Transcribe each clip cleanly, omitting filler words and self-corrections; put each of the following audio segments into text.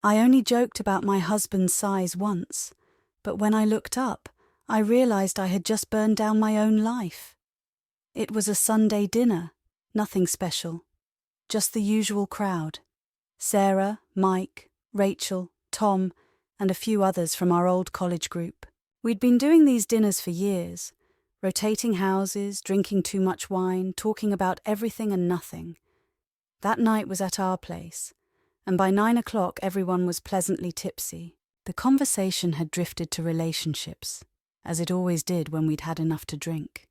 I only joked about my husband's size once, but when I looked up, I realized I had just burned down my own life. It was a Sunday dinner, nothing special, just the usual crowd. Sarah, Mike, Rachel, Tom, and a few others from our old college group. We'd been doing these dinners for years, rotating houses, drinking too much wine, talking about everything and nothing. That night was at our place, and by 9 o'clock everyone was pleasantly tipsy. The conversation had drifted to relationships, as it always did when we'd had enough to drink.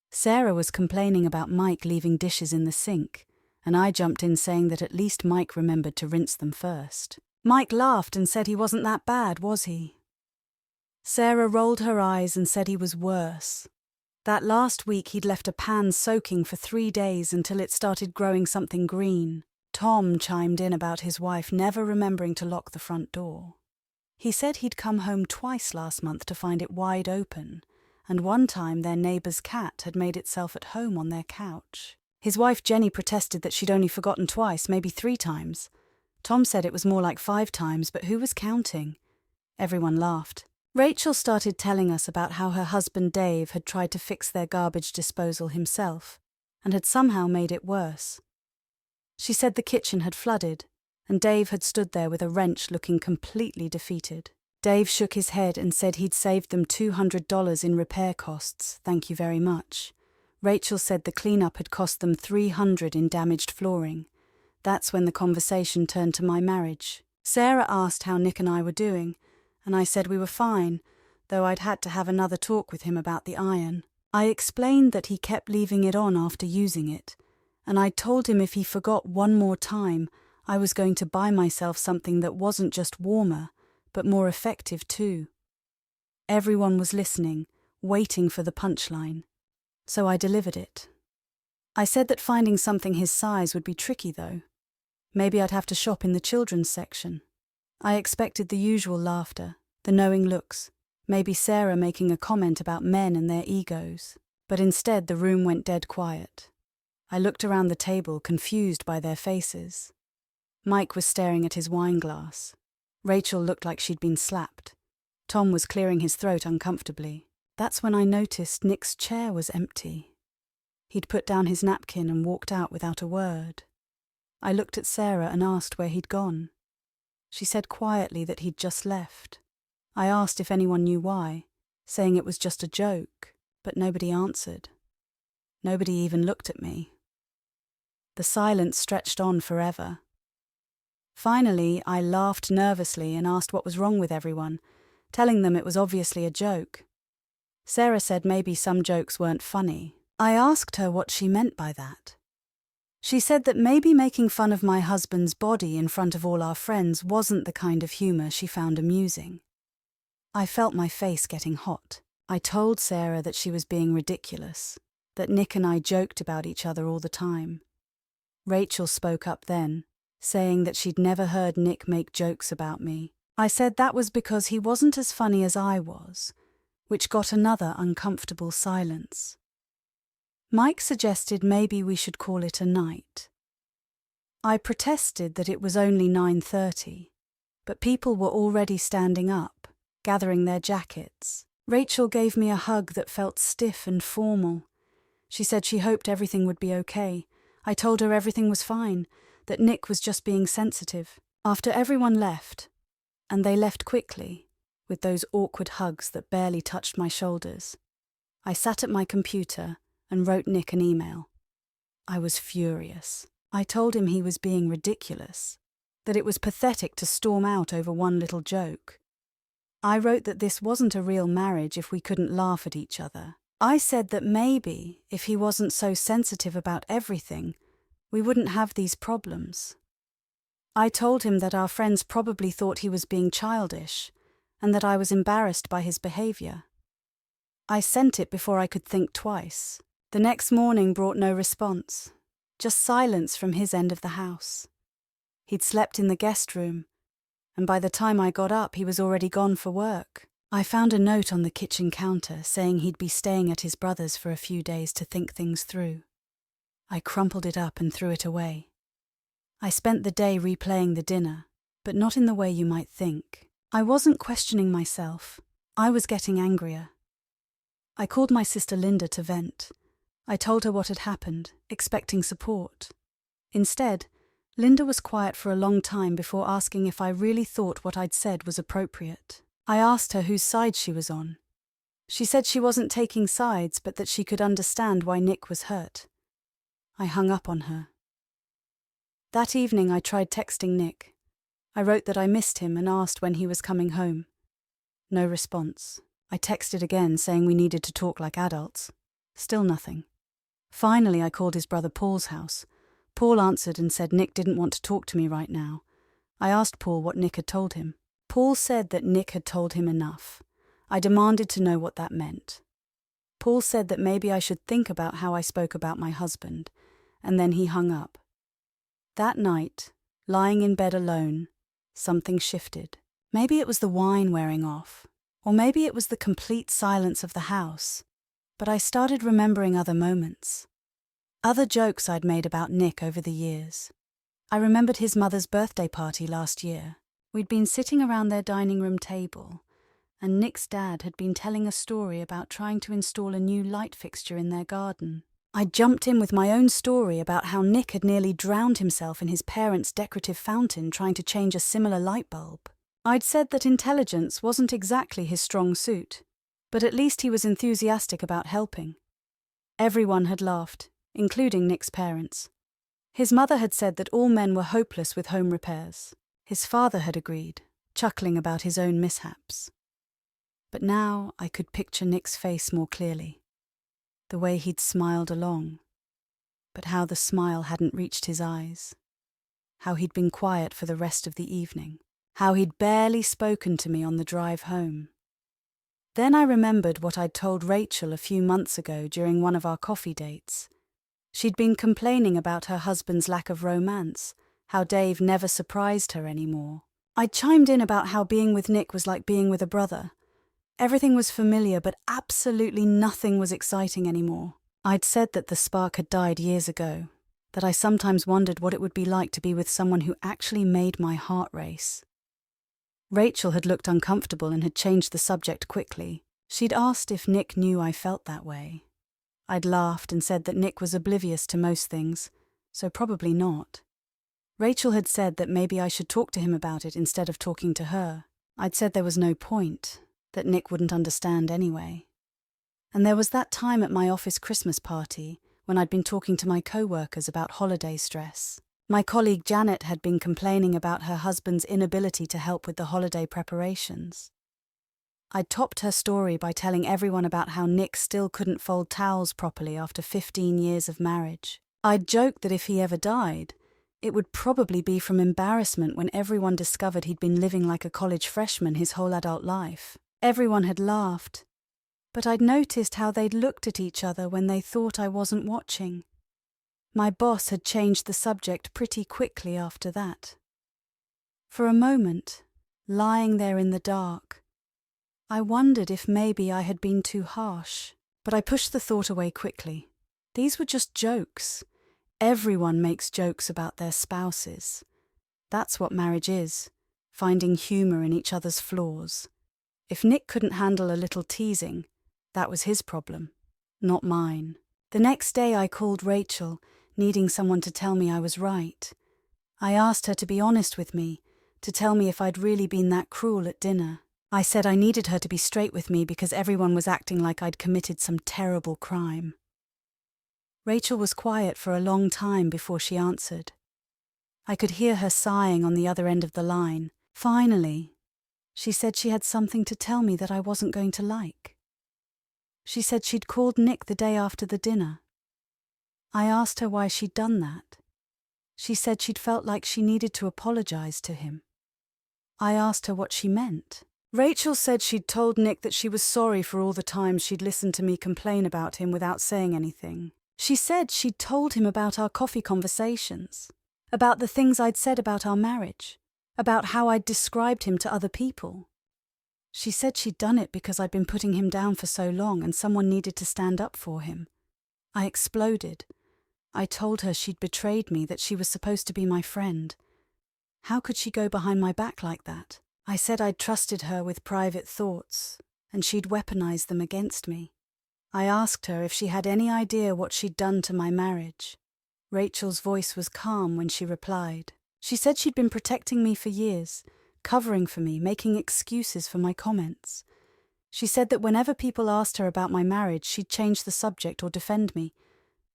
Sarah was complaining about Mike leaving dishes in the sink, and I jumped in saying that at least Mike remembered to rinse them first. Mike laughed and said he wasn't that bad, was he? Sarah rolled her eyes and said he was worse. That last week he'd left a pan soaking for 3 days until it started growing something green. Tom chimed in about his wife never remembering to lock the front door. He said he'd come home twice last month to find it wide open, and one time their neighbour's cat had made itself at home on their couch. His wife Jenny protested that she'd only forgotten twice, maybe 3 times. Tom said it was more like 5 times, but who was counting? Everyone laughed. Rachel started telling us about how her husband Dave had tried to fix their garbage disposal himself, and had somehow made it worse. She said the kitchen had flooded, and Dave had stood there with a wrench looking completely defeated. Dave shook his head and said he'd saved them $200 in repair costs, thank you very much. Rachel said the cleanup had cost them $300 in damaged flooring. That's when the conversation turned to my marriage. Sarah asked how Nick and I were doing, and I said we were fine, though I'd had to have another talk with him about the iron. I explained that he kept leaving it on after using it, and I told him if he forgot one more time, I was going to buy myself something that wasn't just warmer, but more effective too. Everyone was listening, waiting for the punchline. So I delivered it. I said that finding something his size would be tricky though. Maybe I'd have to shop in the children's section. I expected the usual laughter, the knowing looks, maybe Sarah making a comment about men and their egos. But instead the room went dead quiet. I looked around the table, confused by their faces. Mike was staring at his wine glass. Rachel looked like she'd been slapped. Tom was clearing his throat uncomfortably. That's when I noticed Nick's chair was empty. He'd put down his napkin and walked out without a word. I looked at Sarah and asked where he'd gone. She said quietly that he'd just left. I asked if anyone knew why, saying it was just a joke, but nobody answered. Nobody even looked at me. The silence stretched on forever. Finally, I laughed nervously and asked what was wrong with everyone, telling them it was obviously a joke. Sarah said maybe some jokes weren't funny. I asked her what she meant by that. She said that maybe making fun of my husband's body in front of all our friends wasn't the kind of humour she found amusing. I felt my face getting hot. I told Sarah that she was being ridiculous, that Nick and I joked about each other all the time. Rachel spoke up then, saying that she'd never heard Nick make jokes about me. I said that was because he wasn't as funny as I was, which got another uncomfortable silence. Mike suggested maybe we should call it a night. I protested that it was only 9:30, but people were already standing up, gathering their jackets. Rachel gave me a hug that felt stiff and formal. She said she hoped everything would be okay. I told her everything was fine, that Nick was just being sensitive. After everyone left, and they left quickly, with those awkward hugs that barely touched my shoulders, I sat at my computer and wrote Nick an email. I was furious. I told him he was being ridiculous, that it was pathetic to storm out over one little joke. I wrote that this wasn't a real marriage if we couldn't laugh at each other. I said that maybe, if he wasn't so sensitive about everything, we wouldn't have these problems. I told him that our friends probably thought he was being childish, and that I was embarrassed by his behaviour. I sent it before I could think twice. The next morning brought no response, just silence from his end of the house. He'd slept in the guest room, and by the time I got up he was already gone for work. I found a note on the kitchen counter saying he'd be staying at his brother's for a few days to think things through. I crumpled it up and threw it away. I spent the day replaying the dinner, but not in the way you might think. I wasn't questioning myself. I was getting angrier. I called my sister Linda to vent. I told her what had happened, expecting support. Instead, Linda was quiet for a long time before asking if I really thought what I'd said was appropriate. I asked her whose side she was on. She said she wasn't taking sides, but that she could understand why Nick was hurt. I hung up on her. That evening I tried texting Nick. I wrote that I missed him and asked when he was coming home. No response. I texted again saying we needed to talk like adults. Still nothing. Finally I called his brother Paul's house. Paul answered and said Nick didn't want to talk to me right now. I asked Paul what Nick had told him. Paul said that Nick had told him enough. I demanded to know what that meant. Paul said that maybe I should think about how I spoke about my husband, and then he hung up. That night, lying in bed alone, something shifted. Maybe it was the wine wearing off, or maybe it was the complete silence of the house, but I started remembering other moments. Other jokes I'd made about Nick over the years. I remembered his mother's birthday party last year. We'd been sitting around their dining room table, and Nick's dad had been telling a story about trying to install a new light fixture in their garden. I jumped in with my own story about how Nick had nearly drowned himself in his parents' decorative fountain trying to change a similar light bulb. I'd said that intelligence wasn't exactly his strong suit, but at least he was enthusiastic about helping. Everyone had laughed, including Nick's parents. His mother had said that all men were hopeless with home repairs. His father had agreed, chuckling about his own mishaps. But now I could picture Nick's face more clearly. The way he'd smiled along, but how the smile hadn't reached his eyes. How he'd been quiet for the rest of the evening. How he'd barely spoken to me on the drive home. Then I remembered what I'd told Rachel a few months ago during one of our coffee dates. She'd been complaining about her husband's lack of romance, how Dave never surprised her anymore. I'd chimed in about how being with Nick was like being with a brother. Everything was familiar, but absolutely nothing was exciting anymore. I'd said that the spark had died years ago, that I sometimes wondered what it would be like to be with someone who actually made my heart race. Rachel had looked uncomfortable and had changed the subject quickly. She'd asked if Nick knew I felt that way. I'd laughed and said that Nick was oblivious to most things, so probably not. Rachel had said that maybe I should talk to him about it instead of talking to her. I'd said there was no point, that Nick wouldn't understand anyway. And there was that time at my office Christmas party when I'd been talking to my co-workers about holiday stress. My colleague Janet had been complaining about her husband's inability to help with the holiday preparations. I'd topped her story by telling everyone about how Nick still couldn't fold towels properly after 15 years of marriage. I'd joked that if he ever died, it would probably be from embarrassment when everyone discovered he'd been living like a college freshman his whole adult life. Everyone had laughed, but I'd noticed how they'd looked at each other when they thought I wasn't watching. My boss had changed the subject pretty quickly after that. For a moment, lying there in the dark, I wondered if maybe I had been too harsh, but I pushed the thought away quickly. These were just jokes. Everyone makes jokes about their spouses. That's what marriage is, finding humor in each other's flaws. If Nick couldn't handle a little teasing, that was his problem, not mine. The next day I called Rachel, needing someone to tell me I was right. I asked her to be honest with me, to tell me if I'd really been that cruel at dinner. I said I needed her to be straight with me because everyone was acting like I'd committed some terrible crime. Rachel was quiet for a long time before she answered. I could hear her sighing on the other end of the line. Finally, she said she had something to tell me that I wasn't going to like. She said she'd called Nick the day after the dinner. I asked her why she'd done that. She said she'd felt like she needed to apologize to him. I asked her what she meant. Rachel said she'd told Nick that she was sorry for all the times she'd listened to me complain about him without saying anything. She said she'd told him about our coffee conversations, about the things I'd said about our marriage, about how I'd described him to other people. She said she'd done it because I'd been putting him down for so long and someone needed to stand up for him. I exploded. I told her she'd betrayed me, that she was supposed to be my friend. How could she go behind my back like that? I said I'd trusted her with private thoughts, and she'd weaponized them against me. I asked her if she had any idea what she'd done to my marriage. Rachel's voice was calm when she replied. She said she'd been protecting me for years, covering for me, making excuses for my comments. She said that whenever people asked her about my marriage, she'd change the subject or defend me,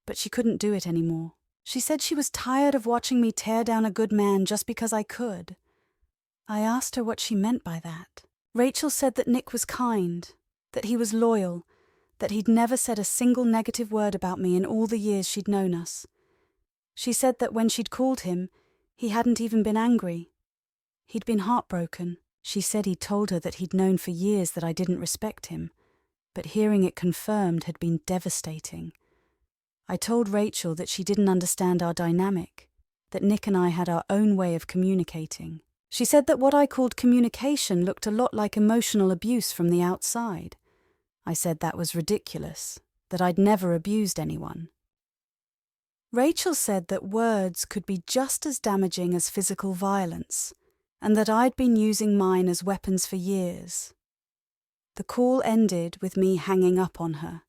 but she couldn't do it anymore. She said she was tired of watching me tear down a good man just because I could. I asked her what she meant by that. Rachel said that Nick was kind, that he was loyal, that he'd never said a single negative word about me in all the years she'd known us. She said that when she'd called him, he hadn't even been angry. He'd been heartbroken. She said he'd told her that he'd known for years that I didn't respect him, but hearing it confirmed had been devastating. I told Rachel that she didn't understand our dynamic, that Nick and I had our own way of communicating. She said that what I called communication looked a lot like emotional abuse from the outside. I said that was ridiculous, that I'd never abused anyone. Rachel said that words could be just as damaging as physical violence, and that I'd been using mine as weapons for years. The call ended with me hanging up on her.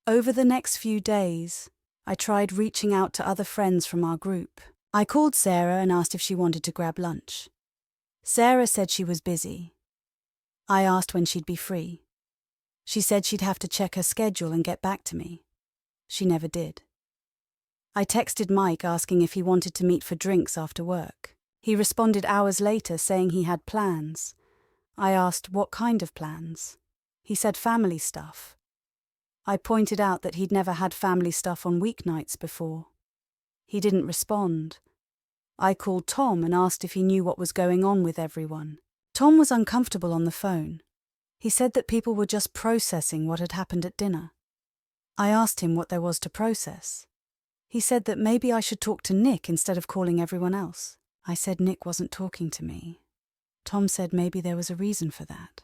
Over the next few days, I tried reaching out to other friends from our group. I called Sarah and asked if she wanted to grab lunch. Sarah said she was busy. I asked when she'd be free. She said she'd have to check her schedule and get back to me. She never did. I texted Mike asking if he wanted to meet for drinks after work. He responded hours later saying he had plans. I asked what kind of plans. He said family stuff. I pointed out that he'd never had family stuff on weeknights before. He didn't respond. I called Tom and asked if he knew what was going on with everyone. Tom was uncomfortable on the phone. He said that people were just processing what had happened at dinner. I asked him what there was to process. He said that maybe I should talk to Nick instead of calling everyone else. I said Nick wasn't talking to me. Tom said maybe there was a reason for that.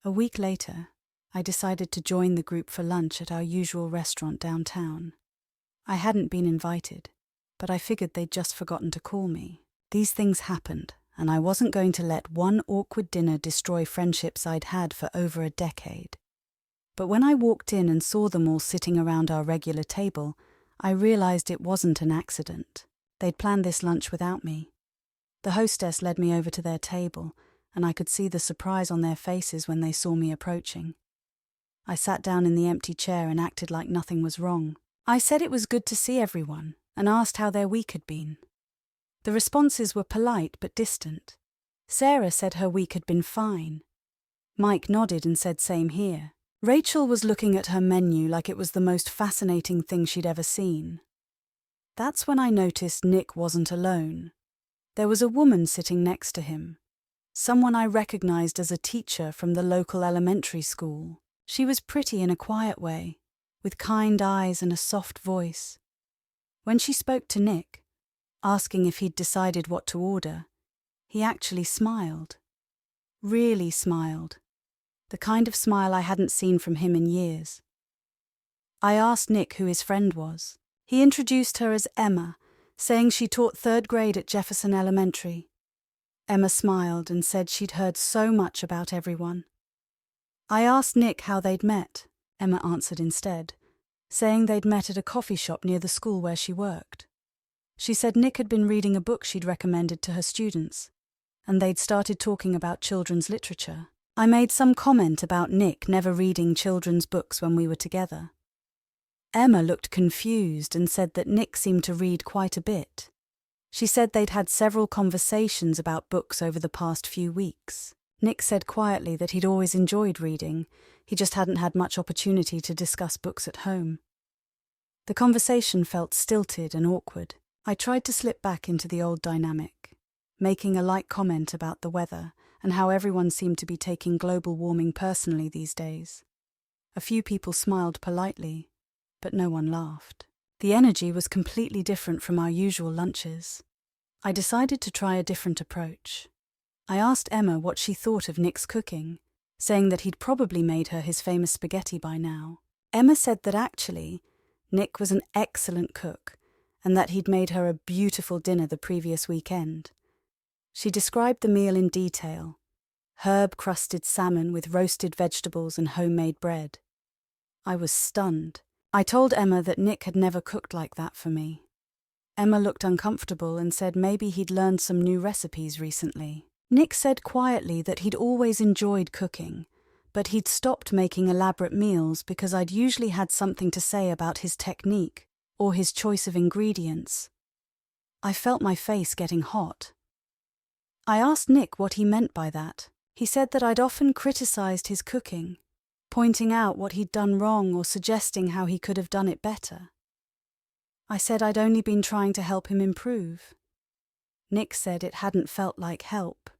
A week later, I decided to join the group for lunch at our usual restaurant downtown. I hadn't been invited, but I figured they'd just forgotten to call me. These things happened, and I wasn't going to let one awkward dinner destroy friendships I'd had for over a decade. But when I walked in and saw them all sitting around our regular table, I realized it wasn't an accident. They'd planned this lunch without me. The hostess led me over to their table, and I could see the surprise on their faces when they saw me approaching. I sat down in the empty chair and acted like nothing was wrong. I said it was good to see everyone and asked how their week had been. The responses were polite but distant. Sarah said her week had been fine. Mike nodded and said same here. Rachel was looking at her menu like it was the most fascinating thing she'd ever seen. That's when I noticed Nick wasn't alone. There was a woman sitting next to him, someone I recognized as a teacher from the local elementary school. She was pretty in a quiet way, with kind eyes and a soft voice. When she spoke to Nick, asking if he'd decided what to order, he actually smiled. Really smiled. The kind of smile I hadn't seen from him in years. I asked Nick who his friend was. He introduced her as Emma, saying she taught 3rd grade at Jefferson Elementary. Emma smiled and said she'd heard so much about everyone. I asked Nick how they'd met. Emma answered instead, saying they'd met at a coffee shop near the school where she worked. She said Nick had been reading a book she'd recommended to her students, and they'd started talking about children's literature. I made some comment about Nick never reading children's books when we were together. Emma looked confused and said that Nick seemed to read quite a bit. She said they'd had several conversations about books over the past few weeks. Nick said quietly that he'd always enjoyed reading, he just hadn't had much opportunity to discuss books at home. The conversation felt stilted and awkward. I tried to slip back into the old dynamic, making a light comment about the weather and how everyone seemed to be taking global warming personally these days. A few people smiled politely, but no one laughed. The energy was completely different from our usual lunches. I decided to try a different approach. I asked Emma what she thought of Nick's cooking, saying that he'd probably made her his famous spaghetti by now. Emma said that actually, Nick was an excellent cook, and that he'd made her a beautiful dinner the previous weekend. She described the meal in detail: herb-crusted salmon with roasted vegetables and homemade bread. I was stunned. I told Emma that Nick had never cooked like that for me. Emma looked uncomfortable and said maybe he'd learned some new recipes recently. Nick said quietly that he'd always enjoyed cooking, but he'd stopped making elaborate meals because I'd usually had something to say about his technique or his choice of ingredients. I felt my face getting hot. I asked Nick what he meant by that. He said that I'd often criticized his cooking, pointing out what he'd done wrong or suggesting how he could have done it better. I said I'd only been trying to help him improve. Nick said it hadn't felt like help.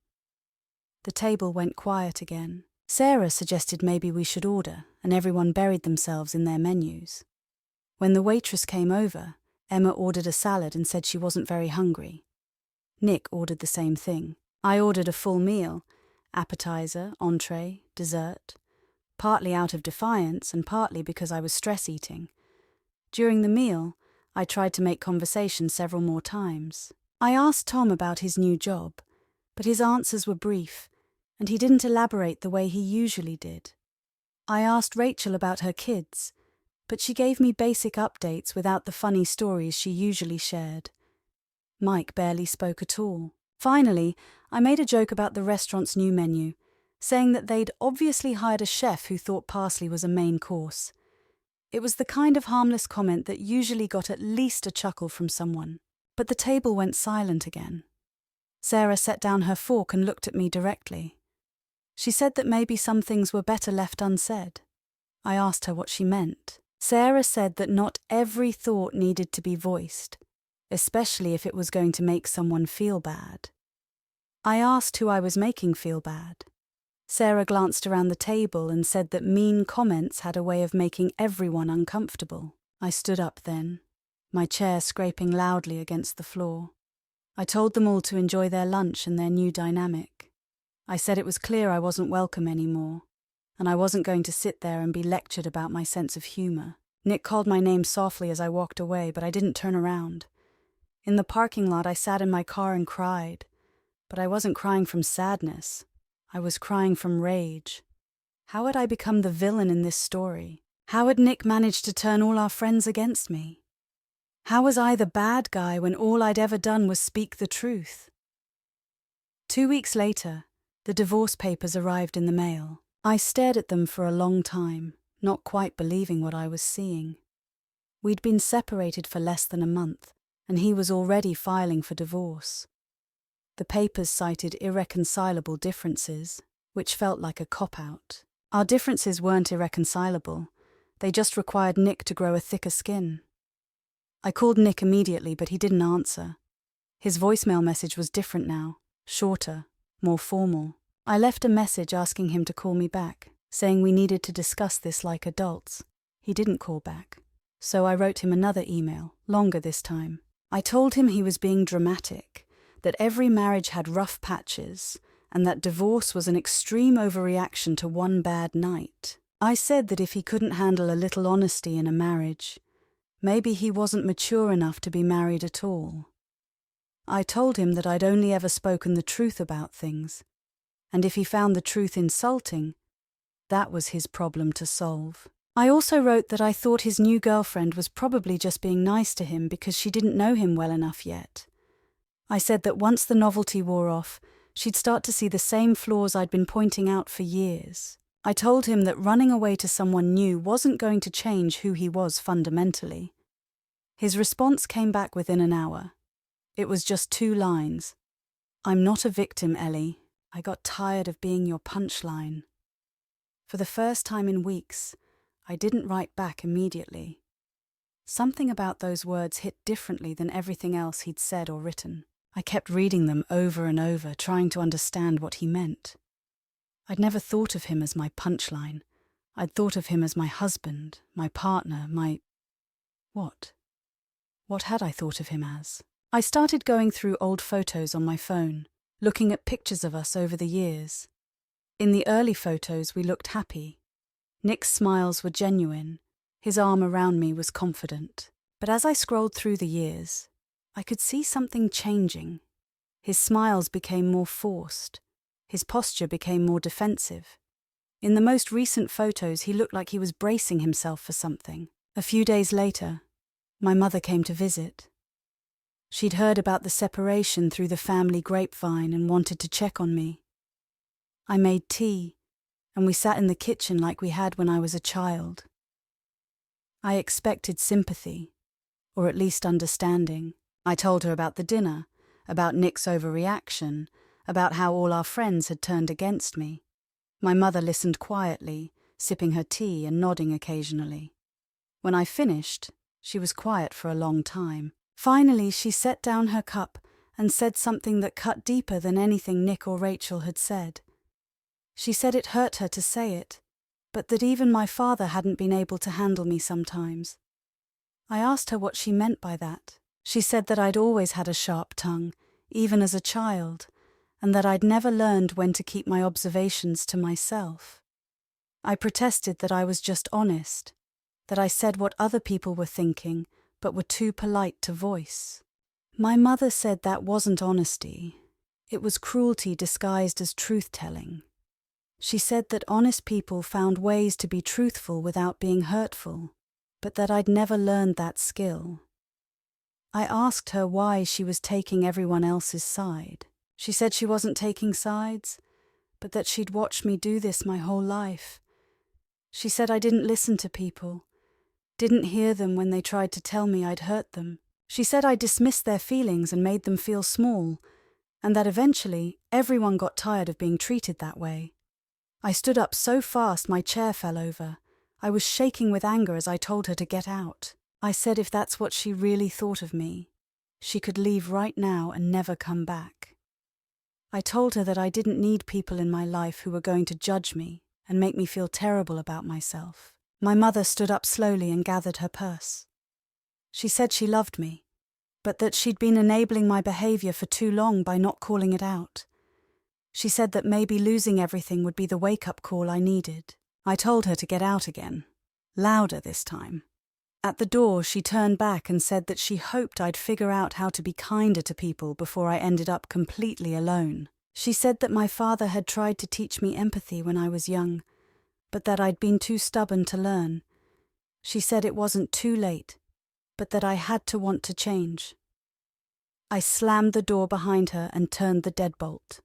The table went quiet again. Sarah suggested maybe we should order, and everyone buried themselves in their menus. When the waitress came over, Emma ordered a salad and said she wasn't very hungry. Nick ordered the same thing. I ordered a full meal: appetizer, entree, dessert, partly out of defiance and partly because I was stress eating. During the meal, I tried to make conversation several more times. I asked Tom about his new job, but his answers were brief, and he didn't elaborate the way he usually did. I asked Rachel about her kids, but she gave me basic updates without the funny stories she usually shared. Mike barely spoke at all. Finally, I made a joke about the restaurant's new menu, saying that they'd obviously hired a chef who thought parsley was a main course. It was the kind of harmless comment that usually got at least a chuckle from someone. But the table went silent again. Sarah set down her fork and looked at me directly. She said that maybe some things were better left unsaid. I asked her what she meant. Sarah said that not every thought needed to be voiced, especially if it was going to make someone feel bad. I asked who I was making feel bad. Sarah glanced around the table and said that mean comments had a way of making everyone uncomfortable. I stood up then, my chair scraping loudly against the floor. I told them all to enjoy their lunch and their new dynamic. I said it was clear I wasn't welcome anymore, and I wasn't going to sit there and be lectured about my sense of humor. Nick called my name softly as I walked away, but I didn't turn around. In the parking lot, I sat in my car and cried, but I wasn't crying from sadness. I was crying from rage. How had I become the villain in this story? How had Nick managed to turn all our friends against me? How was I the bad guy when all I'd ever done was speak the truth? 2 weeks later, the divorce papers arrived in the mail. I stared at them for a long time, not quite believing what I was seeing. We'd been separated for less than a month, and he was already filing for divorce. The papers cited irreconcilable differences, which felt like a cop-out. Our differences weren't irreconcilable. They just required Nick to grow a thicker skin. I called Nick immediately, but he didn't answer. His voicemail message was different now, shorter, more formal. I left a message asking him to call me back, saying we needed to discuss this like adults. He didn't call back, so I wrote him another email, longer this time. I told him he was being dramatic, that every marriage had rough patches, and that divorce was an extreme overreaction to one bad night. I said that if he couldn't handle a little honesty in a marriage, maybe he wasn't mature enough to be married at all. I told him that I'd only ever spoken the truth about things, and if he found the truth insulting, that was his problem to solve. I also wrote that I thought his new girlfriend was probably just being nice to him because she didn't know him well enough yet. I said that once the novelty wore off, she'd start to see the same flaws I'd been pointing out for years. I told him that running away to someone new wasn't going to change who he was fundamentally. His response came back within an hour. It was just 2 lines. "I'm not a victim, Ellie. I got tired of being your punchline." For the first time in weeks, I didn't write back immediately. Something about those words hit differently than everything else he'd said or written. I kept reading them over and over, trying to understand what he meant. I'd never thought of him as my punchline. I'd thought of him as my husband, my partner, my... What? What had I thought of him as? I started going through old photos on my phone, looking at pictures of us over the years. In the early photos, we looked happy. Nick's smiles were genuine. His arm around me was confident. But as I scrolled through the years, I could see something changing. His smiles became more forced. His posture became more defensive. In the most recent photos, he looked like he was bracing himself for something. A few days later, my mother came to visit. She'd heard about the separation through the family grapevine and wanted to check on me. I made tea, and we sat in the kitchen like we had when I was a child. I expected sympathy, or at least understanding. I told her about the dinner, about Nick's overreaction, about how all our friends had turned against me. My mother listened quietly, sipping her tea and nodding occasionally. When I finished, she was quiet for a long time. Finally, she set down her cup and said something that cut deeper than anything Nick or Rachel had said. She said it hurt her to say it, but that even my father hadn't been able to handle me sometimes. I asked her what she meant by that. She said that I'd always had a sharp tongue, even as a child, and that I'd never learned when to keep my observations to myself. I protested that I was just honest, that I said what other people were thinking, but were too polite to voice. My mother said that wasn't honesty. It was cruelty disguised as truth-telling. She said that honest people found ways to be truthful without being hurtful, but that I'd never learned that skill. I asked her why she was taking everyone else's side. She said she wasn't taking sides, but that she'd watched me do this my whole life. She said I didn't listen to people, didn't hear them when they tried to tell me I'd hurt them. She said I dismissed their feelings and made them feel small, and that eventually everyone got tired of being treated that way. I stood up so fast my chair fell over. I was shaking with anger as I told her to get out. I said if that's what she really thought of me, she could leave right now and never come back. I told her that I didn't need people in my life who were going to judge me and make me feel terrible about myself. My mother stood up slowly and gathered her purse. She said she loved me, but that she'd been enabling my behavior for too long by not calling it out. She said that maybe losing everything would be the wake-up call I needed. I told her to get out again, louder this time. At the door, she turned back and said that she hoped I'd figure out how to be kinder to people before I ended up completely alone. She said that my father had tried to teach me empathy when I was young, but that I'd been too stubborn to learn. She said it wasn't too late, but that I had to want to change. I slammed the door behind her and turned the deadbolt.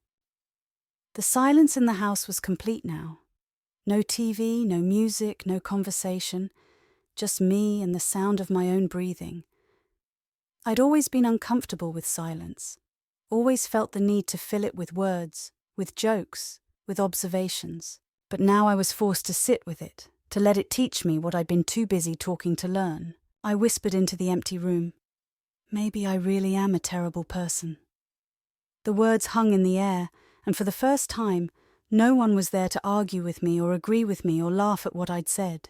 The silence in the house was complete now. No TV, no music, no conversation, just me and the sound of my own breathing. I'd always been uncomfortable with silence, always felt the need to fill it with words, with jokes, with observations. But now I was forced to sit with it, to let it teach me what I'd been too busy talking to learn. I whispered into the empty room, "Maybe I really am a terrible person." The words hung in the air, and for the first time, no one was there to argue with me or agree with me or laugh at what I'd said.